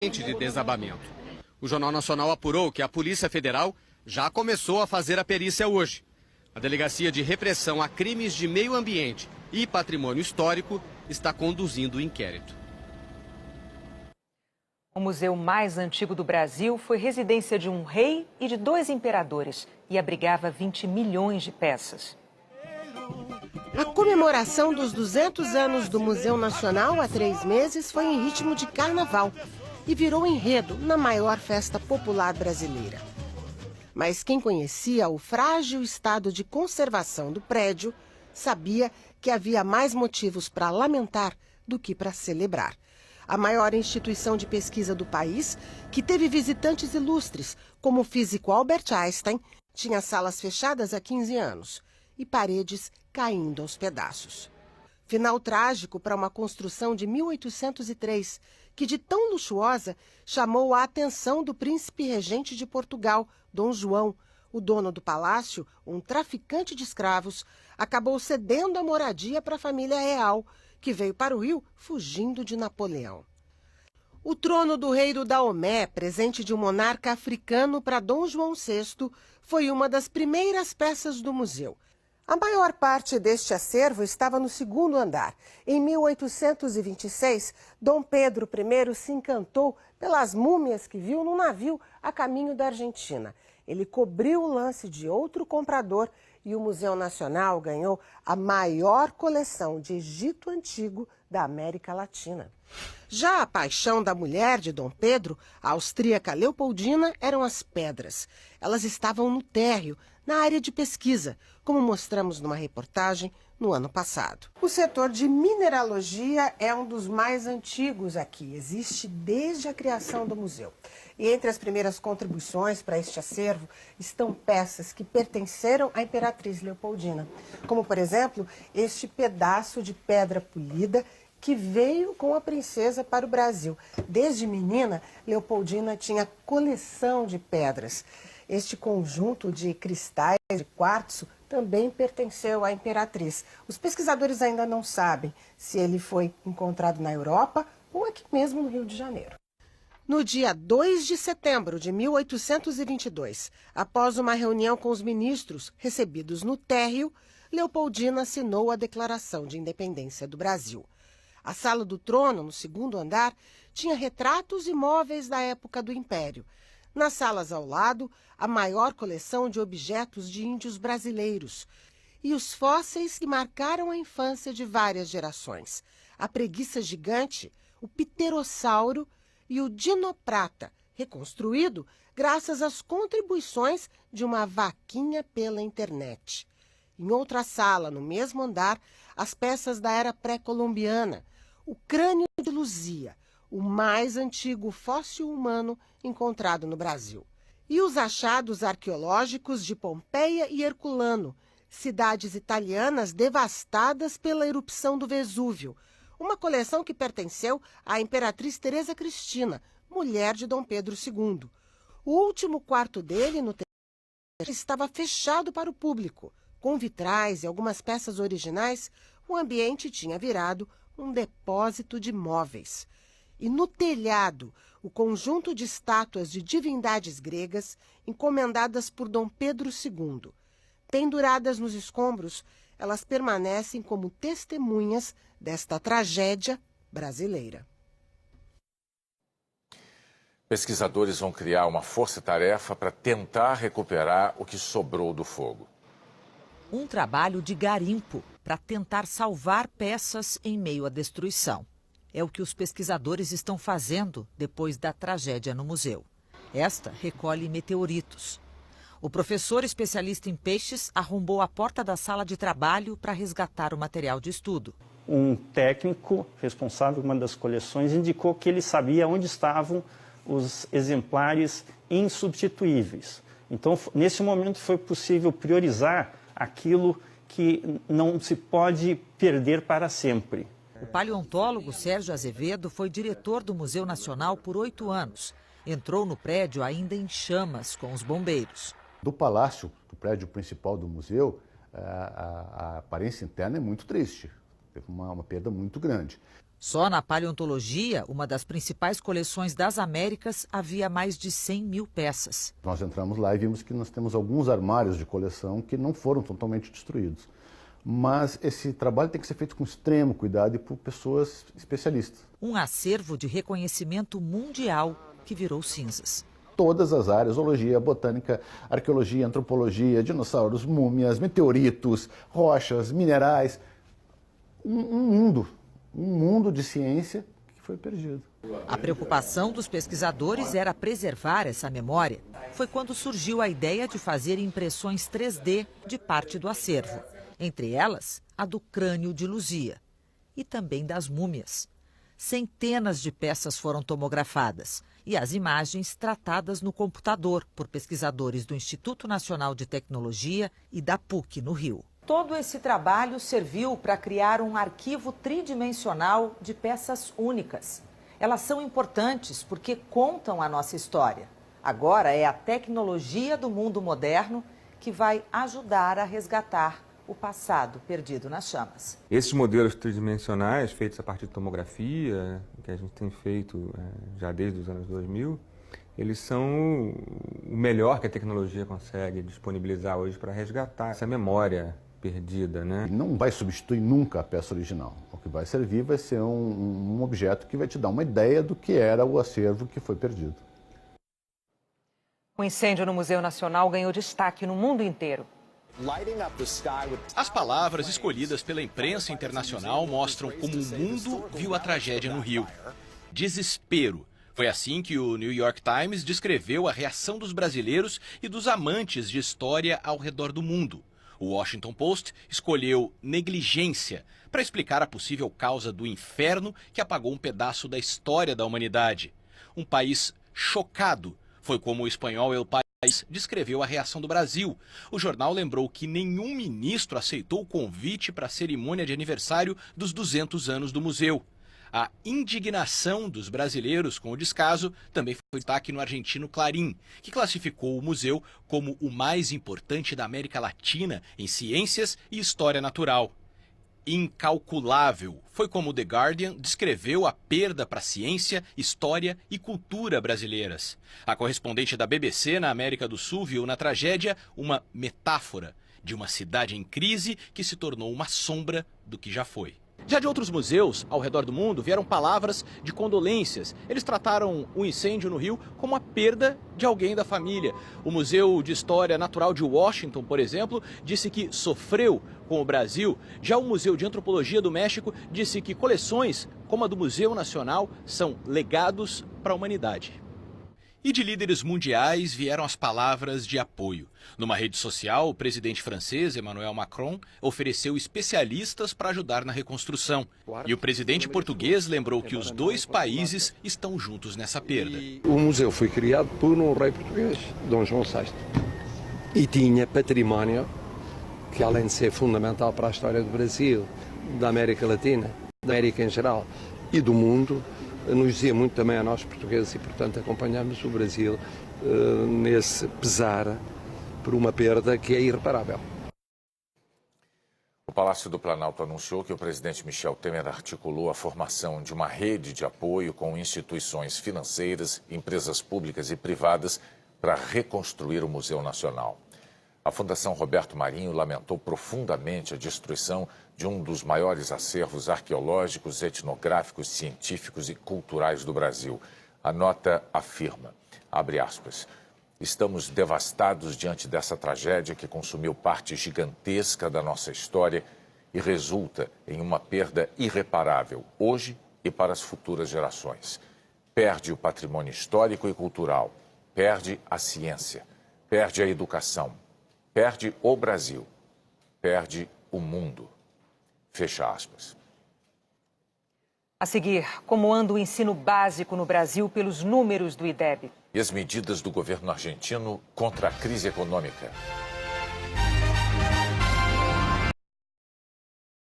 de desabamento. O Jornal Nacional apurou que a Polícia Federal já começou a fazer a perícia hoje. A Delegacia de Repressão a Crimes de Meio Ambiente e Patrimônio Histórico está conduzindo o inquérito. O museu mais antigo do Brasil foi residência de um rei e de 2 imperadores e abrigava 20 milhões de peças. A comemoração dos 200 anos do Museu Nacional há 3 meses foi em ritmo de carnaval e virou enredo na maior festa popular brasileira. Mas quem conhecia o frágil estado de conservação do prédio sabia que havia mais motivos para lamentar do que para celebrar. A maior instituição de pesquisa do país, que teve visitantes ilustres, como o físico Albert Einstein, tinha salas fechadas há 15 anos e paredes caindo aos pedaços. Final trágico para uma construção de 1803, que de tão luxuosa chamou a atenção do príncipe regente de Portugal, Dom João. O dono do palácio, um traficante de escravos, acabou cedendo a moradia para a família real, que veio para o Rio fugindo de Napoleão. O trono do rei do Daomé, presente de um monarca africano para Dom João VI, foi uma das primeiras peças do museu. A maior parte deste acervo estava no 2º andar. Em 1826, Dom Pedro I se encantou pelas múmias que viu num navio a caminho da Argentina. Ele cobriu o lance de outro comprador e o Museu Nacional ganhou a maior coleção de Egito Antigo da América Latina. Já a paixão da mulher de Dom Pedro, a austríaca Leopoldina, eram as pedras. Elas estavam no térreo, na área de pesquisa, como mostramos numa reportagem no ano passado. O setor de mineralogia é um dos mais antigos aqui. Existe desde a criação do museu. E entre as primeiras contribuições para este acervo estão peças que pertenceram à Imperatriz Leopoldina, como, por exemplo, este pedaço de pedra polida que veio com a princesa para o Brasil. Desde menina, Leopoldina tinha coleção de pedras. Este conjunto de cristais de quartzo também pertenceu à Imperatriz. Os pesquisadores ainda não sabem se ele foi encontrado na Europa ou aqui mesmo no Rio de Janeiro. No dia 2 de setembro de 1822, após uma reunião com os ministros recebidos no térreo, Leopoldina assinou a Declaração de Independência do Brasil. A sala do trono, no 2º andar, tinha retratos e móveis da época do Império. Nas salas ao lado, a maior coleção de objetos de índios brasileiros e os fósseis que marcaram a infância de várias gerações. A preguiça gigante, o pterossauro e o dinoprata, reconstruído graças às contribuições de uma vaquinha pela internet. Em outra sala, no mesmo andar, as peças da era pré-colombiana, o crânio de Luzia, o mais antigo fóssil humano encontrado no Brasil. E os achados arqueológicos de Pompeia e Herculano, cidades italianas devastadas pela erupção do Vesúvio, uma coleção que pertenceu à Imperatriz Teresa Cristina, mulher de Dom Pedro II. O último quarto dele, no terceiro, estava fechado para o público. Com vitrais e algumas peças originais, o ambiente tinha virado um depósito de móveis. E no telhado, o conjunto de estátuas de divindades gregas encomendadas por Dom Pedro II. Penduradas nos escombros, elas permanecem como testemunhas desta tragédia brasileira. Pesquisadores vão criar uma força-tarefa para tentar recuperar o que sobrou do fogo. Um trabalho de garimpo para tentar salvar peças em meio à destruição. É o que os pesquisadores estão fazendo depois da tragédia no museu. Esta recolhe meteoritos. O professor especialista em peixes arrombou a porta da sala de trabalho para resgatar o material de estudo. Um técnico responsável por uma das coleções indicou que ele sabia onde estavam os exemplares insubstituíveis. Então, nesse momento, foi possível priorizar aquilo que não se pode perder para sempre. O paleontólogo Sérgio Azevedo foi diretor do Museu Nacional por 8 anos. Entrou no prédio ainda em chamas com os bombeiros. Do palácio, do prédio principal do museu, a aparência interna é muito triste. Teve uma perda muito grande. Só na paleontologia, uma das principais coleções das Américas, havia mais de 100 mil peças. Nós entramos lá e vimos que nós temos alguns armários de coleção que não foram totalmente destruídos. Mas esse trabalho tem que ser feito com extremo cuidado e por pessoas especialistas. Um acervo de reconhecimento mundial que virou cinzas. Todas as áreas, zoologia, botânica, arqueologia, antropologia, dinossauros, múmias, meteoritos, rochas, minerais. Um mundo de ciência que foi perdido. A preocupação dos pesquisadores era preservar essa memória. Foi quando surgiu a ideia de fazer impressões 3D de parte do acervo. Entre elas, a do crânio de Luzia e também das múmias. Centenas de peças foram tomografadas e as imagens tratadas no computador por pesquisadores do Instituto Nacional de Tecnologia e da PUC, no Rio. Todo esse trabalho serviu para criar um arquivo tridimensional de peças únicas. Elas são importantes porque contam a nossa história. Agora é a tecnologia do mundo moderno que vai ajudar a resgatar o passado perdido nas chamas. Esses modelos tridimensionais, feitos a partir de tomografia, que a gente tem feito já desde os anos 2000, eles são o melhor que a tecnologia consegue disponibilizar hoje para resgatar essa memória perdida, né? Não vai substituir nunca a peça original. O que vai servir vai ser um objeto que vai te dar uma ideia do que era o acervo que foi perdido. O incêndio no Museu Nacional ganhou destaque no mundo inteiro. As palavras escolhidas pela imprensa internacional mostram como o mundo viu a tragédia no Rio. Desespero. Foi assim que o New York Times descreveu a reação dos brasileiros e dos amantes de história ao redor do mundo. O Washington Post escolheu negligência para explicar a possível causa do inferno que apagou um pedaço da história da humanidade. Um país chocado. Foi como o espanhol El País descreveu a reação do Brasil. O jornal lembrou que nenhum ministro aceitou o convite para a cerimônia de aniversário dos 200 anos do museu. A indignação dos brasileiros com o descaso também foi destaque no argentino Clarín, que classificou o museu como o mais importante da América Latina em ciências e história natural. Incalculável foi como o The Guardian descreveu a perda para a ciência, história e cultura brasileiras. A correspondente da BBC na América do Sul viu na tragédia uma metáfora de uma cidade em crise que se tornou uma sombra do que já foi. Já de outros museus ao redor do mundo vieram palavras de condolências. Eles trataram o incêndio no Rio como a perda de alguém da família. O Museu de História Natural de Washington, por exemplo, disse que sofreu com o Brasil. Já o Museu de Antropologia do México disse que coleções como a do Museu Nacional são legados para a humanidade. E de líderes mundiais vieram as palavras de apoio. Numa rede social, o presidente francês, Emmanuel Macron, ofereceu especialistas para ajudar na reconstrução. E o presidente português lembrou que os dois países estão juntos nessa perda. O museu foi criado por um rei português, Dom João VI. E tinha património que, além de ser fundamental para a história do Brasil, da América Latina, da América em geral e do mundo, nos dizia muito também a nós portugueses e, portanto, acompanhamos o Brasil nesse pesar por uma perda que é irreparável. O Palácio do Planalto anunciou que o presidente Michel Temer articulou a formação de uma rede de apoio com instituições financeiras, empresas públicas e privadas para reconstruir o Museu Nacional. A Fundação Roberto Marinho lamentou profundamente a destruição de um dos maiores acervos arqueológicos, etnográficos, científicos e culturais do Brasil. A nota afirma, abre aspas, estamos devastados diante dessa tragédia que consumiu parte gigantesca da nossa história e resulta em uma perda irreparável, hoje e para as futuras gerações. Perde o patrimônio histórico e cultural, perde a ciência, perde a educação, perde o Brasil, perde o mundo. Fecha aspas. A seguir, como anda o ensino básico no Brasil pelos números do IDEB? E as medidas do governo argentino contra a crise econômica.